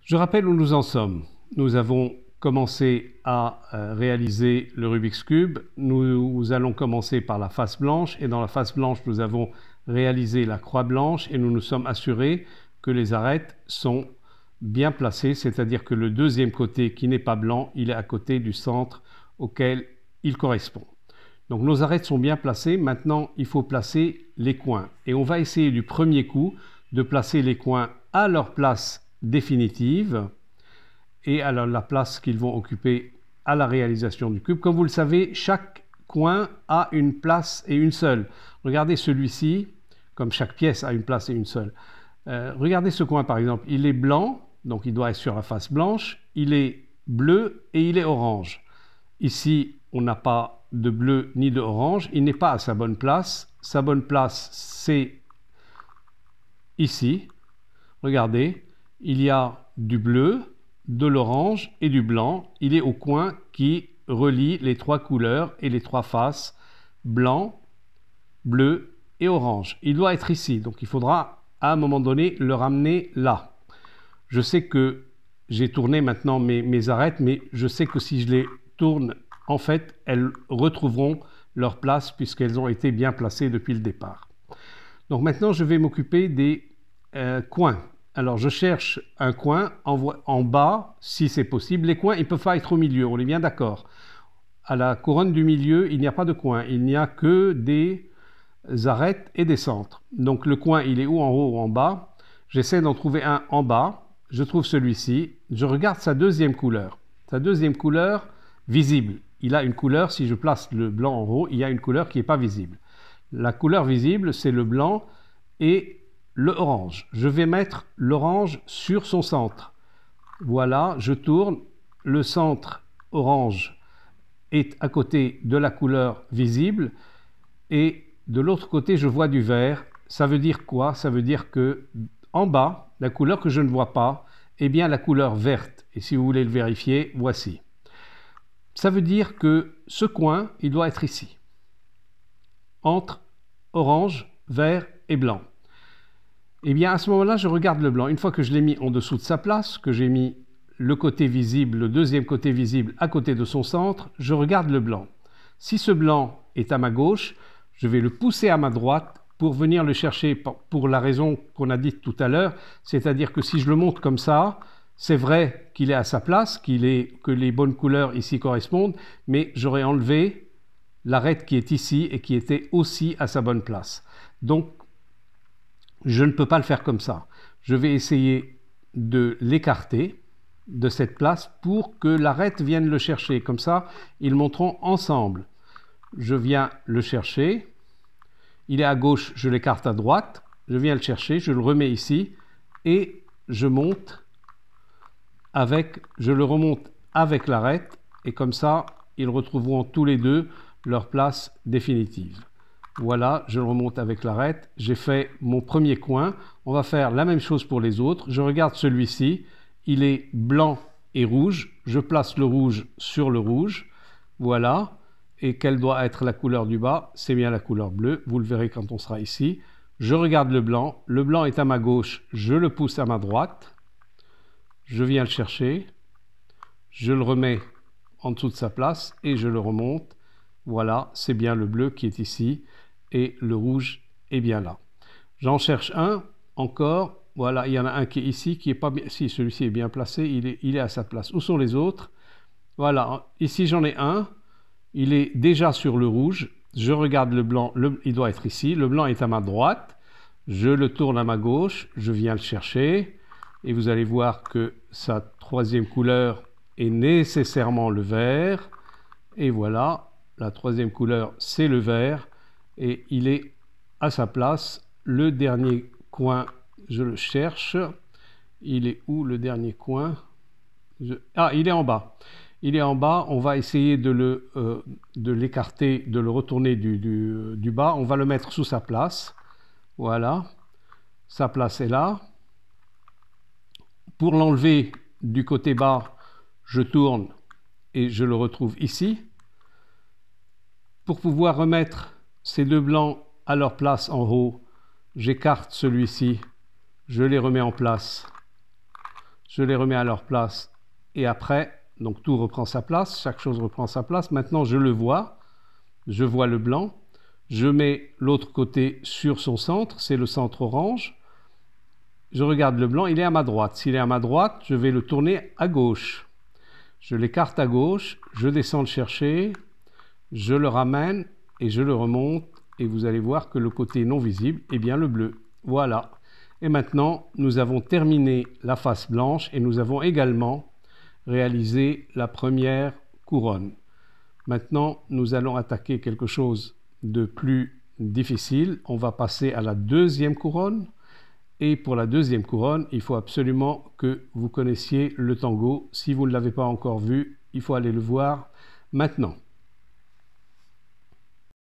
Je rappelle où nous en sommes. Nous avons commencé à réaliser le Rubik's Cube. Nous allons commencer par la face blanche et dans la face blanche, nous avons réalisé la croix blanche et nous nous sommes assurés que les arêtes sont bien placées, c'est-à-dire que le deuxième côté qui n'est pas blanc, il est à côté du centre auquel il correspond. Donc nos arêtes sont bien placées. Maintenant, il faut placer les coins. Et on va essayer du premier coup de placer les coins à leur place définitive et à la place qu'ils vont occuper à la réalisation du cube. Comme vous le savez, chaque coin a une place et une seule. Regardez celui-ci, comme chaque pièce a une place et une seule. Regardez ce coin par exemple, il est blanc, donc il doit être sur la face blanche, il est bleu et il est orange. Ici, on n'a pas de bleu ni de orange, il n'est pas à sa bonne place. Sa bonne place, c'est ici. Regardez, il y a du bleu, de l'orange et du blanc. Il est au coin qui relie les trois couleurs et les trois faces, blanc, bleu et orange. Il doit être ici, donc il faudra à un moment donné le ramener là. Je sais que j'ai tourné maintenant mes arêtes, mais je sais que si je les tourne, en fait, elles retrouveront leur place puisqu'elles ont été bien placées depuis le départ. Donc maintenant, je vais m'occuper des coins. Alors, je cherche un coin en bas, si c'est possible. Les coins, ils ne peuvent pas être au milieu, on est bien d'accord. À la couronne du milieu, il n'y a pas de coin. Il n'y a que des arêtes et des centres. Donc, le coin, il est ou en haut ou en bas. J'essaie d'en trouver un en bas. Je trouve celui-ci. Je regarde sa deuxième couleur. Sa deuxième couleur visible. Il a une couleur, si je place le blanc en haut, il y a une couleur qui n'est pas visible. La couleur visible, c'est le blanc et le orange. Je vais mettre l'orange sur son centre. Voilà, je tourne. Le centre orange est à côté de la couleur visible et de l'autre côté, je vois du vert. Ça veut dire quoi? Ça veut dire que en bas, la couleur que je ne vois pas, est bien la couleur verte. Et si vous voulez le vérifier, voici. Ça veut dire que ce coin, il doit être ici, entre orange, vert et blanc. Eh bien, à ce moment-là, je regarde le blanc. Une fois que je l'ai mis en dessous de sa place, que j'ai mis le côté visible, le deuxième côté visible à côté de son centre, je regarde le blanc. Si ce blanc est à ma gauche, je vais le pousser à ma droite pour venir le chercher pour la raison qu'on a dite tout à l'heure, c'est-à-dire que si je le monte comme ça, c'est vrai qu'il est à sa place, que les bonnes couleurs ici correspondent, mais j'aurais enlevé l'arête qui est ici et qui était aussi à sa bonne place. Donc, je ne peux pas le faire comme ça. Je vais essayer de l'écarter de cette place pour que l'arête vienne le chercher. Comme ça, ils monteront ensemble. Je viens le chercher. Il est à gauche, je l'écarte à droite. Je viens le chercher, je le remets ici et je monte je le remonte avec l'arête et comme ça, ils retrouveront tous les deux leur place définitive. Voilà, je le remonte avec l'arête. J'ai fait mon premier coin. On va faire la même chose pour les autres. Je regarde celui-ci. Il est blanc et rouge. Je place le rouge sur le rouge. Voilà. Et quelle doit être la couleur du bas? C'est bien la couleur bleue. Vous le verrez quand on sera ici. Je regarde le blanc. Le blanc est à ma gauche. Je le pousse à ma droite. Je viens le chercher. Je le remets en dessous de sa place et je le remonte. Voilà, c'est bien le bleu qui est ici et le rouge est bien là. J'en cherche un encore. Voilà, il y en a un qui est ici, qui est pas bien. Si celui-ci est bien placé, il est à sa place. Où sont les autres? Voilà, ici j'en ai un. Il est déjà sur le rouge. Je regarde le blanc, il doit être ici. Le blanc est à ma droite. Je le tourne à ma gauche. Je viens le chercher. Et vous allez voir que sa troisième couleur est nécessairement le vert. Et voilà, la troisième couleur, c'est le vert. Et il est à sa place. Le dernier coin, je le cherche. Il est où le dernier coin? Ah, il est en bas. Il est en bas. On va essayer de l'écarter, de le retourner du bas. On va le mettre sous sa place. Voilà. Sa place est là. Pour l'enlever du côté bas, je tourne et je le retrouve ici. Pour pouvoir remettre ces deux blancs à leur place en haut, j'écarte celui-ci, je les remets en place. Je les remets à leur place et après, donc tout reprend sa place, chaque chose reprend sa place. Maintenant, je le vois, je vois le blanc. Je mets l'autre côté sur son centre, c'est le centre orange. Je regarde le blanc, il est à ma droite. S'il est à ma droite, je vais le tourner à gauche. Je l'écarte à gauche, je descends le chercher, je le ramène et je le remonte. Et vous allez voir que le côté non visible est bien le bleu. Voilà. Et maintenant, nous avons terminé la face blanche et nous avons également réalisé la première couronne. Maintenant, nous allons attaquer quelque chose de plus difficile. On va passer à la deuxième couronne. Et pour la deuxième couronne, il faut absolument que vous connaissiez le tango. Si vous ne l'avez pas encore vu, il faut aller le voir maintenant.